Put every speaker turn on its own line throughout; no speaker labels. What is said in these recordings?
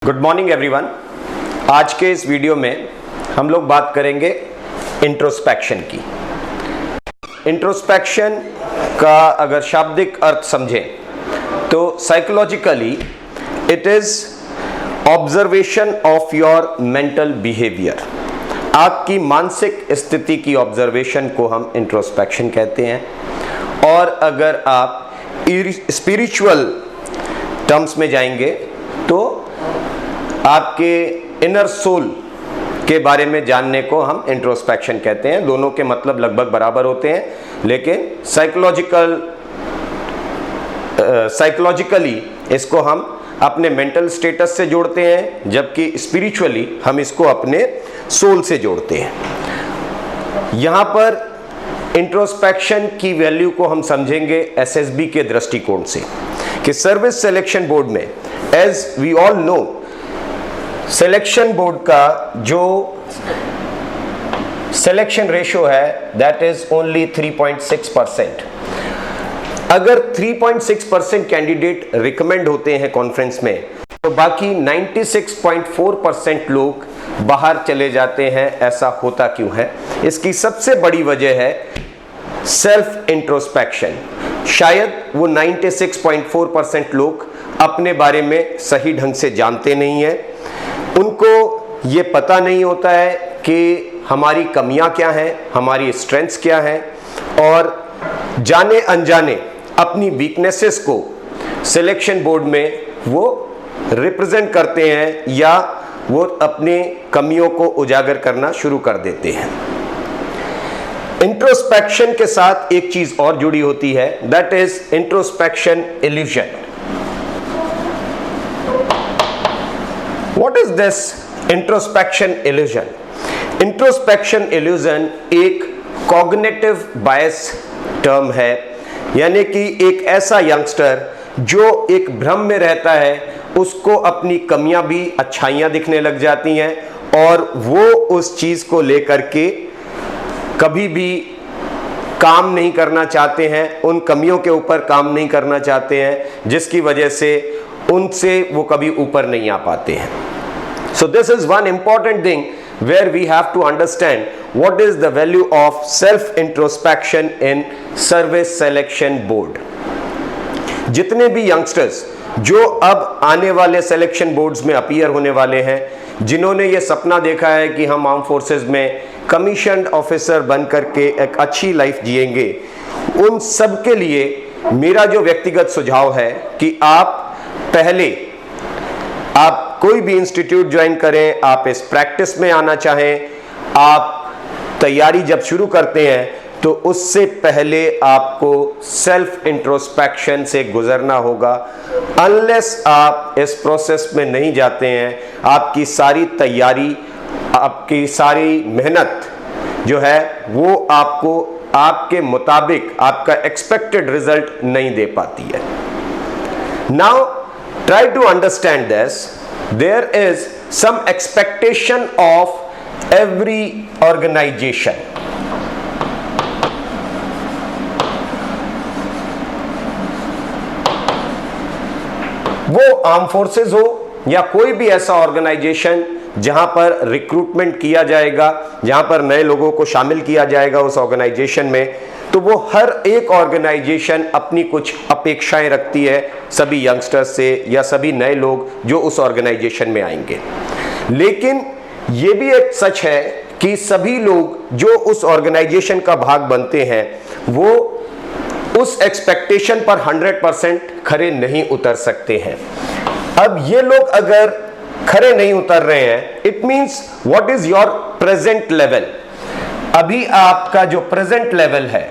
Good morning everyone. आज के इस वीडियो में हम लोग बात करेंगे इंट्रोस्पेक्शन की। इंट्रोस्पेक्शन का अगर शाब्दिक अर्थ समझें तो psychologically it is observation of your mental behaviour. आपकी मानसिक स्थिति की ऑब्जर्वेशन को हम इंट्रोस्पेक्शन कहते हैं। और अगर आप स्पिरिचुअल टर्म्स में जाएंगे तो आपके इनर सोल के बारे में जानने को हम इंट्रोस्पेक्शन कहते हैं। दोनों के मतलब लगभग बराबर होते हैं, लेकिन साइकोलॉजिकली इसको हम अपने मेंटल स्टेटस से जोड़ते हैं, जबकि स्पिरिचुअली हम इसको अपने सोल से जोड़ते हैं। यहां पर इंट्रोस्पेक्शन की वैल्यू को हम समझेंगे एसएसबी के दृष्टिकोण से कि सर्विस सिलेक्शन बोर्ड में, as we all know, selection board का जो सिलेक्शन रेशियो है दैट इज ओनली 3.6%। अगर 3.6% कैंडिडेट रिकमेंड होते हैं कॉन्फ्रेंस में, तो बाकी 96.4% लोग बाहर चले जाते हैं। ऐसा होता क्यों है? इसकी सबसे बड़ी वजह है सेल्फ इंट्रोस्पेक्शन। शायद वो 96.4% लोग अपने बारे में सही ढंग से जानते नहीं हैं। उनको ये पता नहीं होता है कि हमारी कमियां क्या हैं, हमारी स्ट्रेंथ्स क्या हैं, और जाने अनजाने अपनी वीकनेसेस को सिलेक्शन बोर्ड में वो रिप्रेजेंट करते हैं या वो अपने कमियों को उजागर करना शुरू कर देते हैं। इंट्रोस्पेक्शन के साथ एक चीज और जुड़ी होती है, that is introspection illusion. What is this introspection illusion? Introspection illusion एक cognitive bias टर्म है, यानी कि एक ऐसा यंगस्टर जो एक भ्रम में रहता है, उसको अपनी कमियां भी अच्छाइयां दिखने लग जाती हैं और वो उस चीज को लेकर के कभी भी काम नहीं करना चाहते हैं, उन कमियों के ऊपर काम नहीं करना चाहते हैं, जिसकी वजह से उनसे वो कभी ऊपर नहीं आ पाते हैं। So this is one important thing where we have to understand what is the value of self introspection in service selection board. जितने भी यंगस्टर्स जो अब आने वाले सिलेक्शन बोर्ड्स में अपीयर होने वाले हैं, जिन्होंने ये सपना देखा है कि हम आर्म फोर्सेस में कमीशन्ड ऑफिसर बन करके एक अच्छी लाइफ जिएंगे, उन सब के लिए मेरा जो व्यक्तिगत सुझाव है कि आप पहले आप कोई भी इंस्टीट्यूट ज्वाइन करें, आप इस प्रैक्टिस में आना चाहें, आप तैयारी जब शुरू करते हैं तो उससे पहले आपको सेल्फ इंट्रोस्पेक्शन से गुजरना होगा। अनलेस आप इस प्रोसेस में नहीं जाते हैं, आपकी सारी तैयारी, आपकी सारी मेहनत जो है वो आपको आपके मुताबिक आपका एक्सपेक्टेड रिजल्ट नहीं दे पाती है। Now try to understand this. There is some expectation of every organization. वो आर्म फोर्सेस हो या कोई भी ऐसा ऑर्गेनाइजेशन जहां पर रिक्रूटमेंट किया जाएगा, जहां पर नए लोगों को शामिल किया जाएगा उस ऑर्गेनाइजेशन में, तो वो हर एक ऑर्गेनाइजेशन अपनी कुछ अपेक्षाएं रखती है सभी यंगस्टर्स से या सभी नए लोग जो उस ऑर्गेनाइजेशन में आएंगे। लेकिन ये भी एक सच है कि सभी लोग जो उस ऑर्गेनाइजेशन का भाग बनते हैं वो उस एक्सपेक्टेशन पर 100% खरे नहीं उतर सकते हैं। अब ये लोग अगर खरे नहीं उतर रहे हैं, it means what is your present level. अभी आपका जो प्रेजेंट लेवल है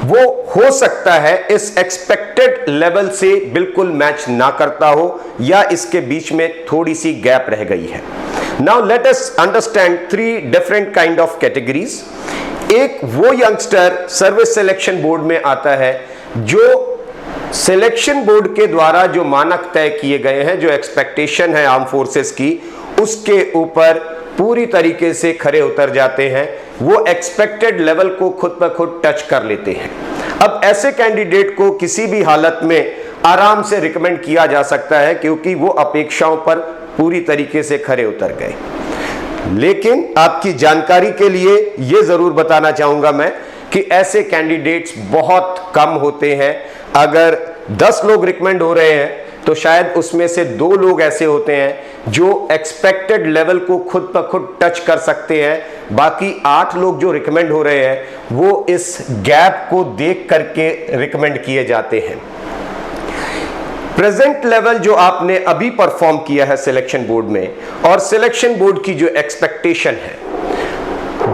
वो हो सकता है इस एक्सपेक्टेड लेवल से बिल्कुल मैच ना करता हो या इसके बीच में थोड़ी सी गैप रह गई है। Now let us understand 3 different kind of categories. एक वो यंगस्टर सर्विस सिलेक्शन बोर्ड में आता है जो सिलेक्शन बोर्ड के द्वारा जो मानक तय किए गए हैं, जो एक्सपेक्टेशन है आर्म फोर्सेस की, उसके ऊपर पूरी तरीके से खरे उतर जाते हैं। वो एक्सपेक्टेड लेवल को खुद ब खुद टच कर लेते हैं। अब ऐसे कैंडिडेट को किसी भी हालत में आराम से रिकमेंड किया जा सकता है क्योंकि वो अपेक्षाओं पर पूरी तरीके से खरे उतर गए। लेकिन आपकी जानकारी के लिए यह जरूर बताना चाहूंगा मैं कि ऐसे कैंडिडेट्स बहुत कम होते हैं। अगर 10 लोग रिकमेंड हो रहे हैं तो शायद उसमें से 2 लोग ऐसे होते हैं जो एक्सपेक्टेड लेवल को खुद ब खुद टच कर सकते हैं। बाकी 8 लोग जो रिकमेंड हो रहे हैं वो इस गैप को देख करके रिकमेंड किए जाते हैं। प्रेजेंट लेवल जो आपने अभी परफॉर्म किया है सिलेक्शन बोर्ड में और सिलेक्शन बोर्ड की जो एक्सपेक्टेशन है,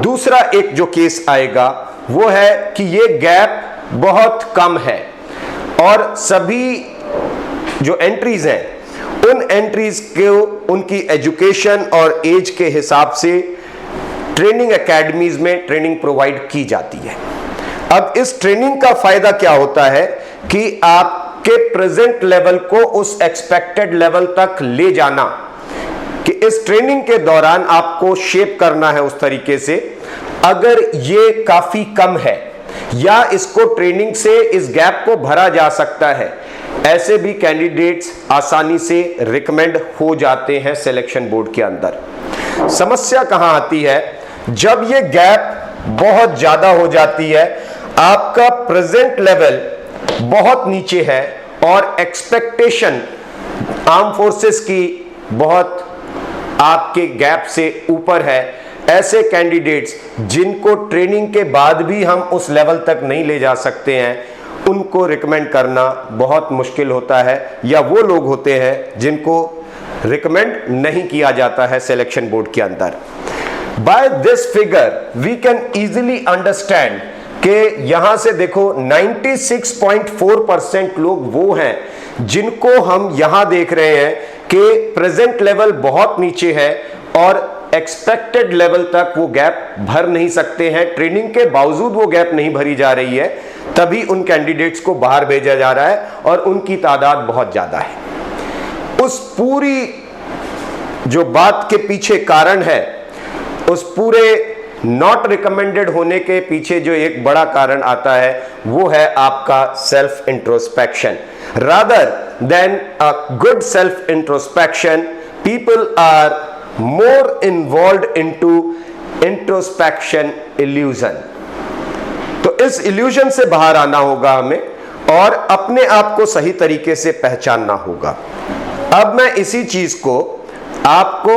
दूसरा एक जो केस आएगा वो है कि ये गैप बहुत कम है और सभी जो एंट्रीज हैं उन एंट्रीज को उनकी एजुकेशन और एज के हिसाब से ट्रेनिंग एकेडमीज में ट्रेनिंग प्रोवाइड की जाती है। अब इस ट्रेनिंग का फायदा क्या होता है कि आपके प्रेजेंट लेवल को उस एक्सपेक्टेड लेवल तक ले जाना, कि इस ट्रेनिंग के दौरान आपको शेप करना है उस तरीके से। अगर ये काफी कम है या इसको ट्रेनिंग से इस गैप को भरा जा सकता है, ऐसे भी कैंडिडेट्स आसानी से रिकमेंड हो जाते हैं सिलेक्शन बोर्ड के अंदर। समस्या कहां आती है? जब ये गैप बहुत ज्यादा हो जाती है, आपका प्रेजेंट लेवल बहुत नीचे है और एक्सपेक्टेशन आर्म फोर्सेस की बहुत आपके गैप से ऊपर है। ऐसे कैंडिडेट्स जिनको ट्रेनिंग के बाद भी हम उस लेवल तक नहीं ले जा सकते हैं, उनको रिकमेंड करना बहुत मुश्किल होता है, या वो लोग होते हैं जिनको रिकमेंड नहीं किया जाता है सिलेक्शन बोर्ड के अंदर। By this figure we can easily understand कि यहां से देखो 96.4% लोग वो हैं जिनको हम यहां देख रहे हैं कि प्रेजेंट लेवल बहुत नीचे है और एक्सपेक्टेड लेवल तक वो गैप भर नहीं सकते हैं। ट्रेनिंग के बावजूद वो गैप नहीं भरी जा रही है, तभी उन कैंडिडेट्स को बाहर भेजा जा रहा है और उनकी तादाद बहुत ज्यादा है। उस पूरी जो बात के पीछे कारण है, उस पूरे नॉट रिकमेंडेड होने के पीछे जो एक बड़ा कारण आता है वो है आपका self introspection. Rather than a good self introspection, people are more involved into introspection illusion। तो इस illusion से बाहर आना होगा हमें और अपने आप को सही तरीके से पहचानना होगा। अब मैं इसी चीज को आपको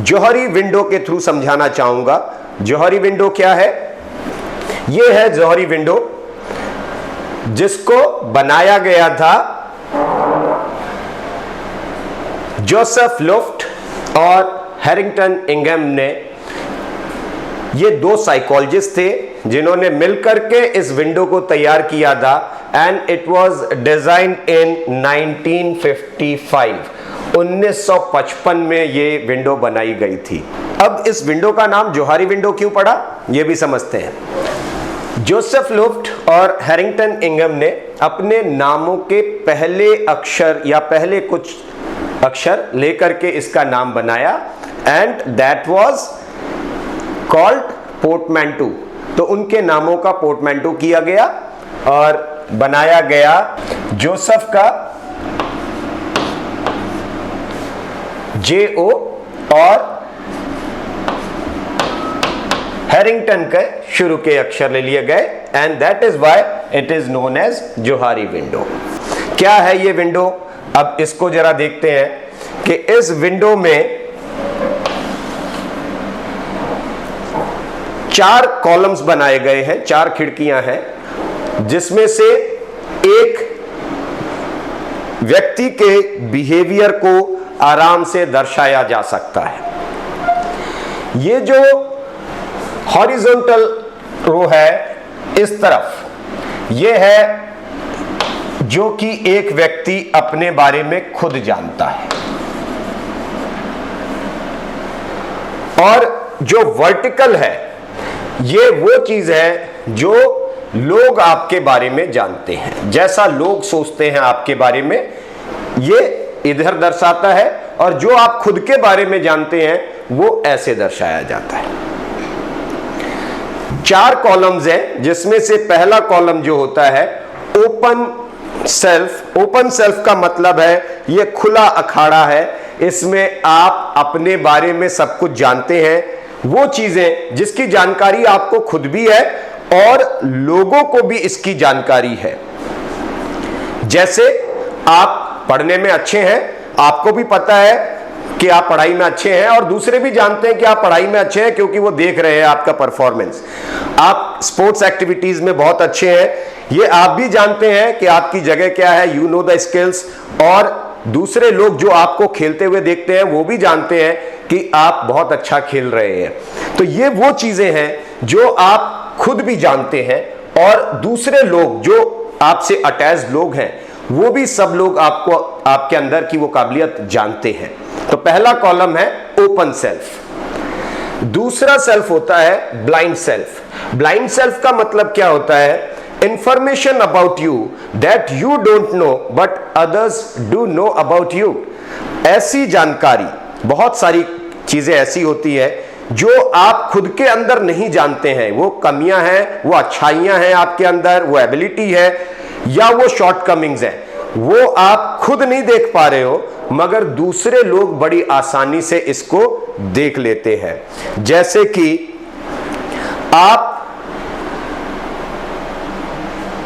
जौहरी विंडो के थ्रू समझाना चाहूंगा। जौहरी विंडो क्या है? यह है जौहरी विंडो, जिसको बनाया गया था जोसेफ लुफ्ट और हैरिंगटन इंगम ने। ये 2 साइकोलॉजिस्ट थे जिन्होंने मिलकर के इस विंडो को तैयार किया था एंड इट वाज डिजाइन इन 1955। 1955 में ये विंडो बनाई गई थी। अब इस विंडो का नाम जौहरी विंडो क्यों पड़ा, ये भी समझते हैं। जोसेफ लुफ्ट और हैरिंगटन इंगम ने अपने नामों के पहले अक्षर या पहले कुछ अक्षर लेकर के इसका नाम बनाया एंड दैट वाज कॉल्ड पोर्टमैंटो। तो उनके नामों का पोर्टमैंटो किया गया और बनाया गया जोसेफ का JO और हैरिंगटन के शुरू के अक्षर ले लिए गए and that is why it is known as Johari window. क्या है ये विंडो? अब इसको जरा देखते हैं कि इस विंडो में 4 कॉलम्स बनाए गए हैं, 4 खिड़कियां हैं, जिसमें से एक व्यक्ति के बिहेवियर को आराम से दर्शाया जा सकता है। ये जो हॉरिजॉन्टल रो है इस तरफ, ये है जो कि एक व्यक्ति अपने बारे में खुद जानता है, और जो वर्टिकल है ये वो चीज है जो लोग आपके बारे में जानते हैं। जैसा लोग सोचते हैं आपके बारे में ये इधर दर्शाता है, और जो आप खुद के बारे में जानते हैं वो ऐसे दर्शाया जाता है। 4 कॉलम्स हैं, जिसमें से पहला कॉलम जो होता है ओपन सेल्फ। ओपन सेल्फ का मतलब है ये खुला अखाड़ा है, इसमें आप अपने बारे में सब कुछ जानते हैं, वो चीजें जिसकी जानकारी आपको खुद भी है और लोगों को भी इसकी जानकारी है। जैसे आप पढ़ने में अच्छे हैं, आपको भी पता है कि आप पढ़ाई में अच्छे हैं और दूसरे भी जानते हैं कि आप पढ़ाई में अच्छे हैं, क्योंकि वो देख रहे हैं आपका परफॉर्मेंस। आप स्पोर्ट्स एक्टिविटीज में बहुत अच्छे हैं, ये आप भी जानते हैं कि आपकी जगह क्या है, यू नो द स्किल्स, और दूसरे लोग जो आपको खेलते हुए देखते हैं वो भी जानते हैं कि आप बहुत अच्छा खेल रहे हैं। तो ये वो चीजें हैं जो आप खुद भी जानते हैं और दूसरे लोग जो आपसे अटैच लोग हैं वो भी सब लोग आपको, आपके अंदर की वो काबिलियत जानते हैं। तो पहला कॉलम है ओपन सेल्फ। दूसरा सेल्फ होता है ब्लाइंड सेल्फ। ब्लाइंड सेल्फ का मतलब क्या होता है? Information about you that you don't know but others do know about you. ऐसी जानकारी, बहुत सारी चीजें ऐसी होती है जो आप खुद के अंदर नहीं जानते हैं, वो कमियां हैं, वो अच्छाइयां हैं आपके अंदर, वो एबिलिटी है या वो शॉर्टकमिंग्स हैं, वो आप खुद नहीं देख पा रहे हो मगर दूसरे लोग बड़ी आसानी से इसको देख लेते हैं। जैसे कि आप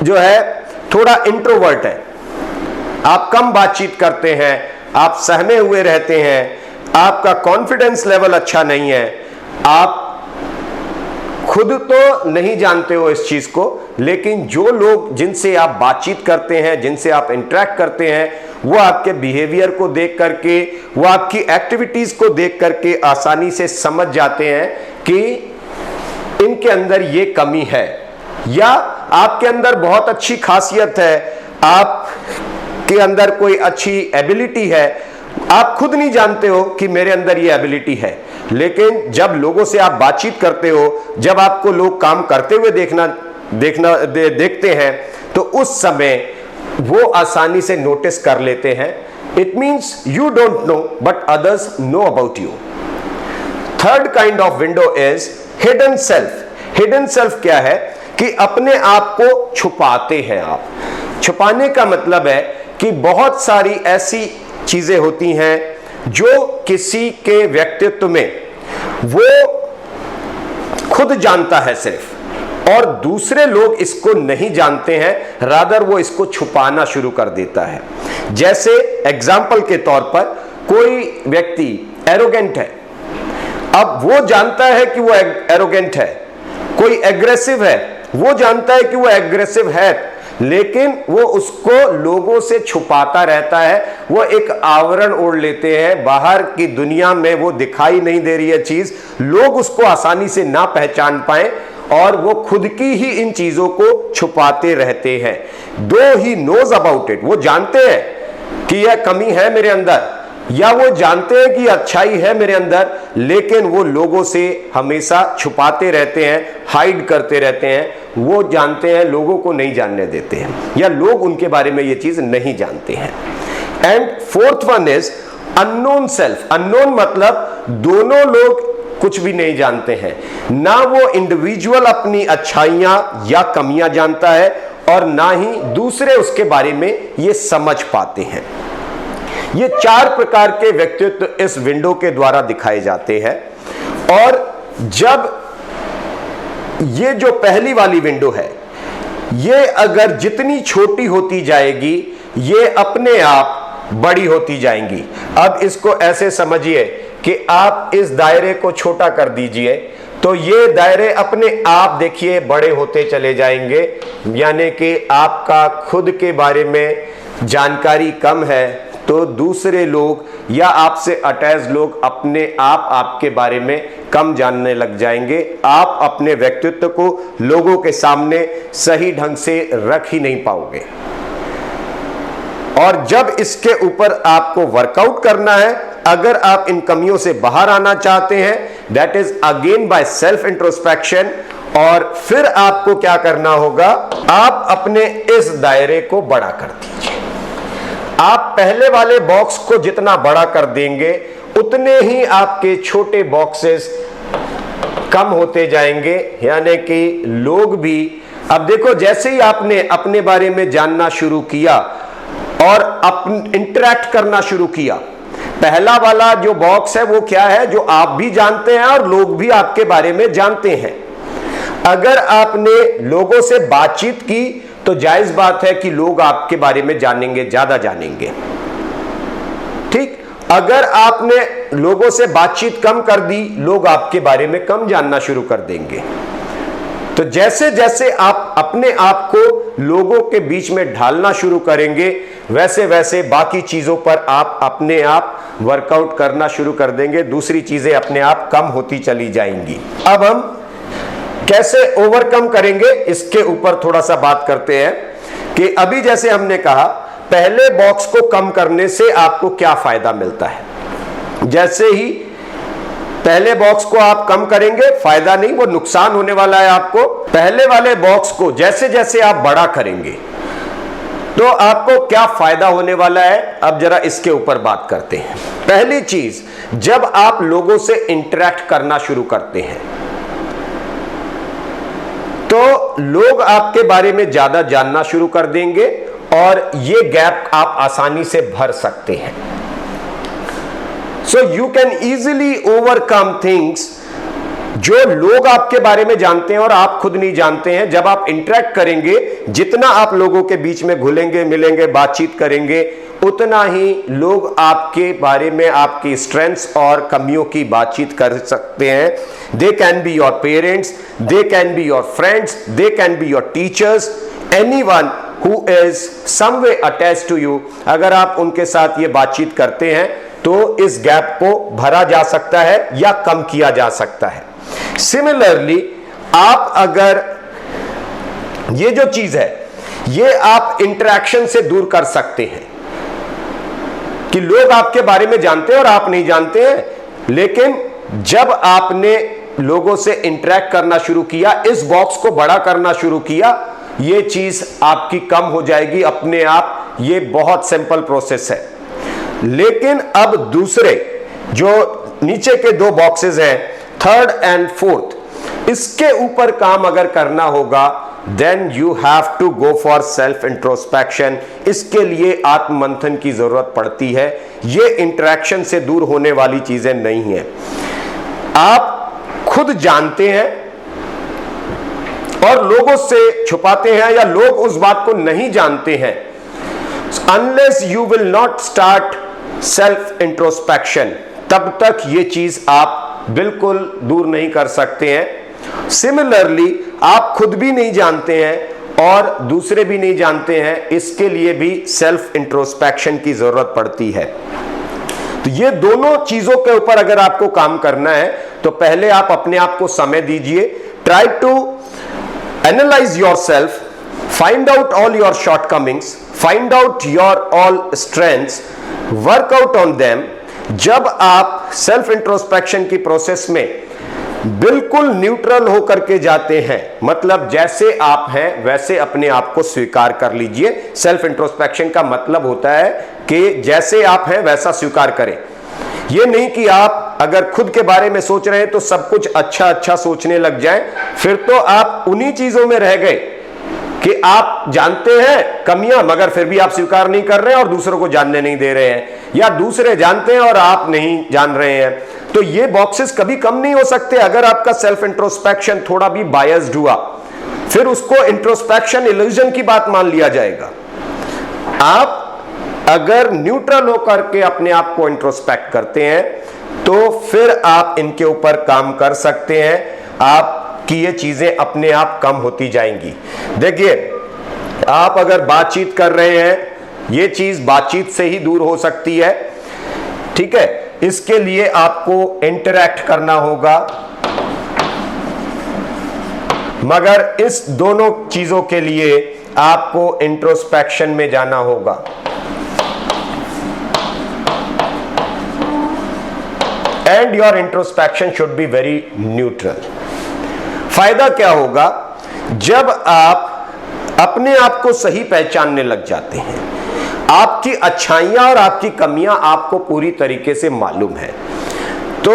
जो है थोड़ा इंट्रोवर्ट है, आप कम बातचीत करते हैं, आप सहमे हुए रहते हैं, आपका कॉन्फिडेंस लेवल अच्छा नहीं है, आप खुद तो नहीं जानते हो इस चीज को, लेकिन जो लोग जिनसे आप बातचीत करते हैं, जिनसे आप इंटरेक्ट करते हैं, वो आपके बिहेवियर को देख करके, वो आपकी एक्टिविटीज को देख करके आसानी से समझ जाते हैं कि इनके अंदर ये कमी है या आपके अंदर बहुत अच्छी खासियत है, आपके अंदर कोई अच्छी एबिलिटी है। आप खुद नहीं जानते हो कि मेरे अंदर ये एबिलिटी है, लेकिन जब लोगों से आप बातचीत करते हो, जब आपको लोग काम करते हुए देखते हैं, तो उस समय वो आसानी से नोटिस कर लेते हैं। It means you don't know but others know about you. Third kind of window is hidden self. Hidden self क्या है कि अपने आप को छुपाते हैं आप। छुपाने का मतलब है कि बहुत सारी ऐसी चीजें होती हैं जो किसी के व्यक्तित्व में वो खुद जानता है सिर्फ, और दूसरे लोग इसको नहीं जानते हैं, रादर वो इसको छुपाना शुरू कर देता है। जैसे एग्जाम्पल के तौर पर कोई व्यक्ति एरोगेंट है, अब वो जानता है कि वो एरोगेंट है। कोई एग्रेसिव है, वो जानता है कि वो एग्रेसिव है, लेकिन वो उसको लोगों से छुपाता रहता है। वो एक आवरण ओढ़ लेते हैं, बाहर की दुनिया में वो दिखाई नहीं दे रही है चीज, लोग उसको आसानी से ना पहचान पाए और वो खुद की ही इन चीजों को छुपाते रहते हैं। दो ही नोज अबाउट इट, वो जानते हैं कि यह कमी है मेरे अंदर या वो जानते हैं कि अच्छाई है मेरे अंदर, लेकिन वो लोगों से हमेशा छुपाते रहते हैं, हाइड करते रहते हैं। वो जानते हैं, लोगों को नहीं जानने देते हैं, या लोग उनके बारे में ये चीज नहीं जानते हैं। And fourth one is unknown self. Unknown मतलब दोनों लोग कुछ भी नहीं जानते हैं, ना वो इंडिविजुअल अपनी अच्छाइयां या कमियां जानता है और ना ही दूसरे उसके बारे में ये समझ पाते हैं। ये 4 प्रकार के व्यक्तित्व इस विंडो के द्वारा दिखाए जाते हैं। और जब ये जो पहली वाली विंडो है, ये अगर जितनी छोटी होती जाएगी, ये अपने आप बड़ी होती जाएंगी। अब इसको ऐसे समझिए कि आप इस दायरे को छोटा कर दीजिए तो ये दायरे अपने आप देखिए बड़े होते चले जाएंगे। यानी कि आपका खुद के बारे में जानकारी कम है तो दूसरे लोग या आपसे अटैच लोग अपने आप आपके बारे में कम जानने लग जाएंगे। आप अपने व्यक्तित्व को लोगों के सामने सही ढंग से रख ही नहीं पाओगे। और जब इसके ऊपर आपको वर्कआउट करना है, अगर आप इन कमियों से बाहर आना चाहते हैं, that is again by self introspection. और फिर आपको क्या करना होगा, आप अपने इस दायरे को बड़ा कर दीजिए। आप पहले वाले बॉक्स को जितना बड़ा कर देंगे, उतने ही आपके छोटे बॉक्सेस कम होते जाएंगे, यानी कि लोग भी, अब देखो जैसे ही आपने अपने बारे में जानना शुरू किया और इंटरेक्ट करना शुरू किया, पहला वाला जो बॉक्स है वो क्या है, जो आप भी जानते हैं और लोग भी आपके बारे में जानते हैं। अगर आपने लोगों से बातचीत की तो जायज बात है कि लोग आपके बारे में जानेंगे, ज्यादा जानेंगे। ठीक, अगर आपने लोगों से बातचीत कम कर दी, लोग आपके बारे में कम जानना शुरू कर देंगे। तो जैसे जैसे आप अपने आप को लोगों के बीच में ढालना शुरू करेंगे, वैसे वैसे बाकी चीजों पर आप अपने आप वर्कआउट करना शुरू कर देंगे, दूसरी चीजें अपने आप कम होती चली जाएंगी। अब हम कैसे ओवरकम करेंगे इसके ऊपर थोड़ा सा बात करते हैं कि अभी जैसे हमने कहा, पहले बॉक्स को कम करने से आपको क्या फायदा मिलता है। जैसे ही पहले बॉक्स को आप कम करेंगे, फायदा नहीं, वो नुकसान होने वाला है आपको। पहले वाले बॉक्स को जैसे जैसे आप बड़ा करेंगे तो आपको क्या फायदा होने वाला है, अब जरा इसके ऊपर बात करते हैं। पहली चीज, जब आप लोगों से इंटरेक्ट करना शुरू करते हैं तो लोग आपके बारे में ज्यादा जानना शुरू कर देंगे और ये गैप आप आसानी से भर सकते हैं। So you can easily overcome things जो लोग आपके बारे में जानते हैं और आप खुद नहीं जानते हैं। जब आप इंटरेक्ट करेंगे, जितना आप लोगों के बीच में घुलेंगे मिलेंगे बातचीत करेंगे, उतना ही लोग आपके बारे में आपकी स्ट्रेंथ्स और कमियों की बातचीत कर सकते हैं। They can be your parents, they can be your friends, they can be your teachers, anyone who is some way attached to you. अगर आप उनके साथ ये बातचीत करते हैं तो इस गैप को भरा जा सकता है या कम किया जा सकता है। सिमिलरली, आप अगर ये जो चीज है ये आप इंटरेक्शन से दूर कर सकते हैं कि लोग आपके बारे में जानते हैं और आप नहीं जानते हैं, लेकिन जब आपने लोगों से इंटरेक्ट करना शुरू किया, इस बॉक्स को बड़ा करना शुरू किया, ये चीज आपकी कम हो जाएगी अपने आप। ये बहुत सिंपल प्रोसेस है। लेकिन अब दूसरे जो नीचे के दो बॉक्सेस हैं, थर्ड एंड फोर्थ, इसके ऊपर काम अगर करना होगा, then you have to go for self introspection. इसके लिए आत्ममंथन की जरूरत पड़ती है। ये इंटरेक्शन से दूर होने वाली चीजें नहीं है। आप खुद जानते हैं और लोगों से छुपाते हैं या लोग उस बात को नहीं जानते हैं। Unless you will not start self introspection, तब तक ये चीज आप बिल्कुल दूर नहीं कर सकते हैं। सिमिलरली, आप खुद भी नहीं जानते हैं और दूसरे भी नहीं जानते हैं, इसके लिए भी सेल्फ इंट्रोस्पेक्शन की जरूरत पड़ती है। तो ये दोनों चीजों के ऊपर अगर आपको काम करना है तो पहले आप अपने आप को समय दीजिए। Try to analyse yourself, find out all your shortcomings, find out your all strengths, work out on them. जब आप सेल्फ इंट्रोस्पेक्शन की प्रोसेस में बिल्कुल न्यूट्रल होकर के जाते हैं, मतलब जैसे आप हैं वैसे अपने आप को स्वीकार कर लीजिए। सेल्फ इंट्रोस्पेक्शन का मतलब होता है कि जैसे आप हैं वैसा स्वीकार करें। ये नहीं कि आप अगर खुद के बारे में सोच रहे हैं तो सब कुछ अच्छा अच्छा सोचने लग जाएं, फिर तो आप उन्हीं चीजों में रह गए कि आप जानते हैं कमियां मगर फिर भी आप स्वीकार नहीं कर रहे हैं और दूसरों को जानने नहीं दे रहे हैं, या दूसरे जानते हैं और आप नहीं जान रहे हैं। तो ये बॉक्सेस कभी कम नहीं हो सकते। अगर आपका सेल्फ इंट्रोस्पेक्शन थोड़ा भी बायस्ड हुआ, फिर उसको इंट्रोस्पेक्शन इल्यूजन की बात मान लिया जाएगा। आप अगर न्यूट्रल होकर के अपने आप को इंट्रोस्पेक्ट करते हैं तो फिर आप इनके ऊपर काम कर सकते हैं। आपकी ये चीजें अपने आप कम होती जाएंगी। देखिए, आप अगर बातचीत कर रहे हैं, ये चीज बातचीत से ही दूर हो सकती है, ठीक है। इसके लिए आपको इंटरैक्ट करना होगा, मगर इस दोनों चीजों के लिए आपको इंट्रोस्पेक्शन में जाना होगा। And your introspection should be very neutral. फायदा क्या होगा? जब आप अपने आप को सही पहचानने लग जाते हैं, आपकी अच्छाइयां और आपकी कमियां आपको पूरी तरीके से मालूम है, तो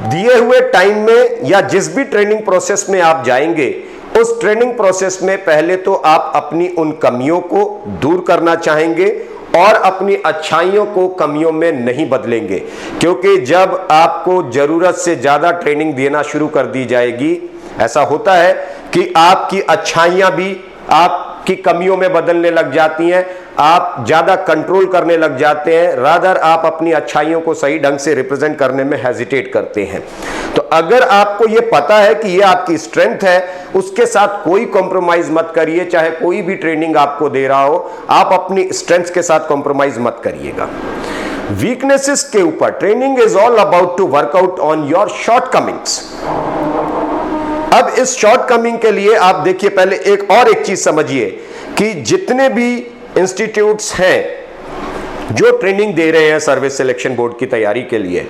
दिए हुए टाइम में या जिस भी ट्रेनिंग प्रोसेस में आप जाएंगे, उस ट्रेनिंग प्रोसेस में पहले तो आप अपनी उन कमियों को दूर करना चाहेंगे और अपनी अच्छाइयों को कमियों में नहीं बदलेंगे, क्योंकि जब आपको जरूरत से ज्यादा ट्रेनिंग देना शुरू कर दी जाएगी, ऐसा होता है कि आपकी अच्छाइयां भी आपकी कमियों में बदलने लग जाती हैं, आप ज्यादा कंट्रोल करने लग जाते हैं, रादर आप अपनी अच्छाइयों को सही ढंग से रिप्रेजेंट करने में हेजिटेट करते हैं। तो अगर आपको यह पता है कि यह आपकी स्ट्रेंथ है, उसके साथ कोई कॉम्प्रोमाइज मत करिए, चाहे कोई भी ट्रेनिंग आपको दे रहा हो, आप अपनी स्ट्रेंथ के साथ कॉम्प्रोमाइज मत करिएगा। वीकनेसेस के ऊपर training is all about to work out on your shortcomings. अब इस शॉर्टकमिंग के लिए आप देखिए, पहले एक चीज समझिए कि जितने भी इंस्टीट्यूट्स हैं जो ट्रेनिंग दे रहे हैं सर्विस सिलेक्शन बोर्ड की तैयारी के लिए,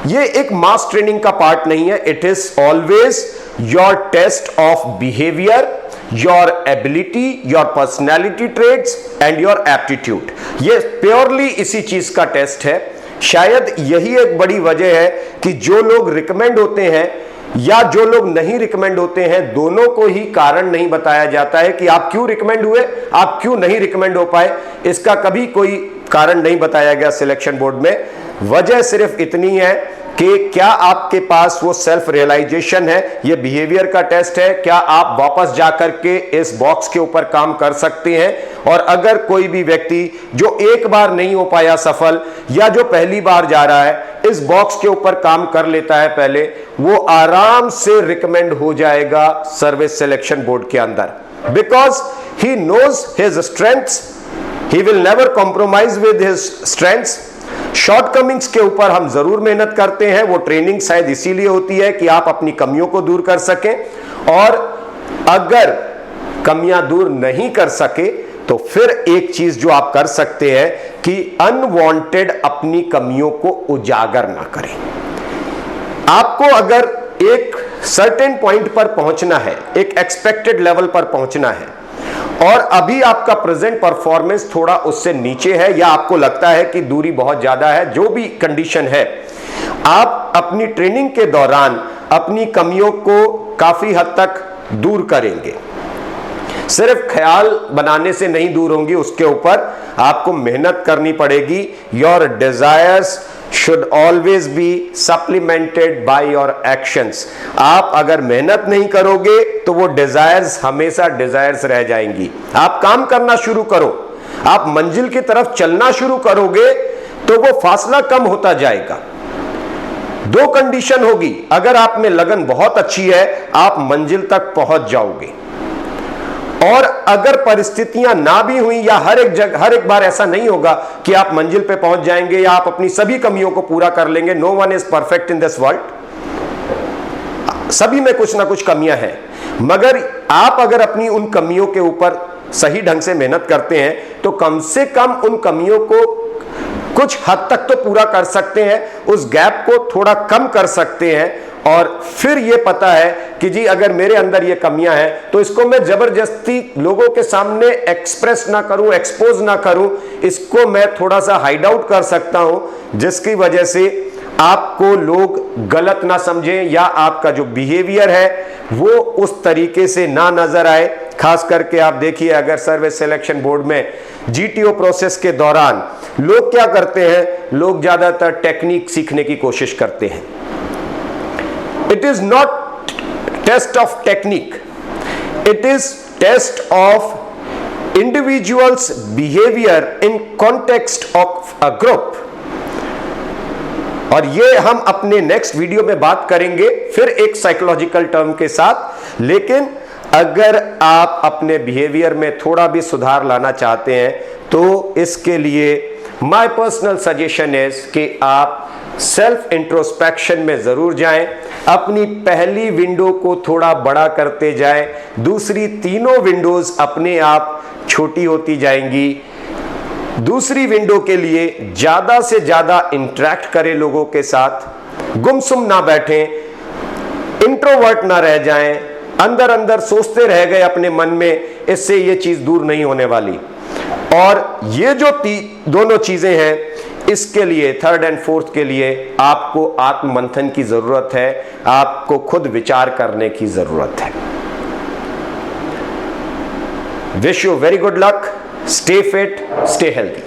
ये एक मास ट्रेनिंग का पार्ट नहीं है। It is always your test of behaviour, your ability, your personality traits and your aptitude. ये प्योरली इसी चीज का टेस्ट है। शायद यही एक बड़ी वजह है कि जो लोग रिकमेंड होते हैं या जो लोग नहीं रिकमेंड होते हैं, दोनों को ही कारण नहीं बताया जाता है कि आप क्यों रिकमेंड हुए, आप क्यों नहीं रिकमेंड हो पाए। इसका कभी कोई कारण नहीं बताया गया सिलेक्शन बोर्ड में। वजह सिर्फ इतनी है कि क्या आपके पास वो सेल्फ रियलाइजेशन है, ये बिहेवियर का टेस्ट है, क्या आप वापस जाकर के इस बॉक्स के ऊपर काम कर सकते हैं। और अगर कोई भी व्यक्ति जो एक बार नहीं हो पाया सफल, या जो पहली बार जा रहा है, इस बॉक्स के ऊपर काम कर लेता है पहले, वो आराम से रिकमेंड हो जाएगा सर्विस सिलेक्शन बोर्ड के अंदर, because he knows his strengths, he will never compromise with his strengths. Shortcomings के ऊपर हम जरूर मेहनत करते हैं, वो ट्रेनिंग शायद इसीलिए होती है कि आप अपनी कमियों को दूर कर सकें, और अगर कमियां दूर नहीं कर सके तो फिर एक चीज जो आप कर सकते हैं कि अनवांटेड अपनी कमियों को उजागर ना करें। आपको अगर एक सर्टेन पॉइंट पर पहुंचना है, एक एक्सपेक्टेड लेवल पर पहुंचना है, और अभी आपका प्रेजेंट परफॉर्मेंस थोड़ा उससे नीचे है, या आपको लगता है कि दूरी बहुत ज्यादा है, जो भी कंडीशन है, आप अपनी ट्रेनिंग के दौरान अपनी कमियों को काफी हद तक दूर करेंगे। सिर्फ ख्याल बनाने से नहीं दूर होंगी, उसके ऊपर आपको मेहनत करनी पड़ेगी। Your desires should always be supplemented by your actions. आप अगर मेहनत नहीं करोगे तो वो डिजायर्स हमेशा डिजायर्स रह जाएंगी। आप काम करना शुरू करो, आप मंजिल की तरफ चलना शुरू करोगे तो वो फासला कम होता जाएगा। दो कंडीशन होगी, अगर आप में लगन बहुत अच्छी है, आप मंजिल तक पहुंच जाओगे, और अगर परिस्थितियां ना भी हुई, या हर एक बार ऐसा नहीं होगा कि आप मंजिल पे पहुंच जाएंगे या आप अपनी सभी कमियों को पूरा कर लेंगे। No one is perfect in this world, सभी में कुछ ना कुछ कमियां हैं, मगर आप अगर अपनी उन कमियों के ऊपर सही ढंग से मेहनत करते हैं तो कम से कम उन कमियों को कुछ हद तक तो पूरा कर सकते हैं, उस गैप को थोड़ा कम कर सकते हैं। और फिर ये पता है कि जी अगर मेरे अंदर ये कमियां हैं तो इसको मैं जबरदस्ती लोगों के सामने एक्सप्रेस ना करूं, एक्सपोज ना करूं, इसको मैं थोड़ा सा हाइड आउट कर सकता हूं, जिसकी वजह से आपको लोग गलत ना समझें, या आपका जो बिहेवियर है वो उस तरीके से ना नजर आए। खास करके आप देखिए, अगर सर्विस सिलेक्शन बोर्ड में जीटीओ प्रोसेस के दौरान लोग क्या करते हैं, लोग ज्यादातर टेक्निक सीखने की कोशिश करते हैं। It is not test of technique, it is test of individual's behavior in context of a group। और ये हम अपने नेक्स्ट वीडियो में बात करेंगे फिर एक साइकोलॉजिकल टर्म के साथ। लेकिन अगर आप अपने बिहेवियर में थोड़ा भी सुधार लाना चाहते हैं तो इसके लिए माय पर्सनल सजेशन इज कि आप सेल्फ इंट्रोस्पेक्शन में जरूर जाएं, अपनी पहली विंडो को थोड़ा बड़ा करते जाएं, दूसरी तीनों विंडोज अपने आप छोटी होती जाएंगी। दूसरी विंडो के लिए ज्यादा से ज्यादा इंटरेक्ट करें लोगों के साथ, गुमसुम ना बैठें, इंट्रोवर्ट ना रह जाएं, अंदर अंदर सोचते रह गए अपने मन में, इससे ये चीज दूर नहीं होने वाली। और ये जो दोनों चीजें हैं, इसके लिए थर्ड एंड फोर्थ के लिए आपको आत्ममंथन की जरूरत है, आपको खुद विचार करने की जरूरत है। Wish you very good luck, stay fit, stay healthy.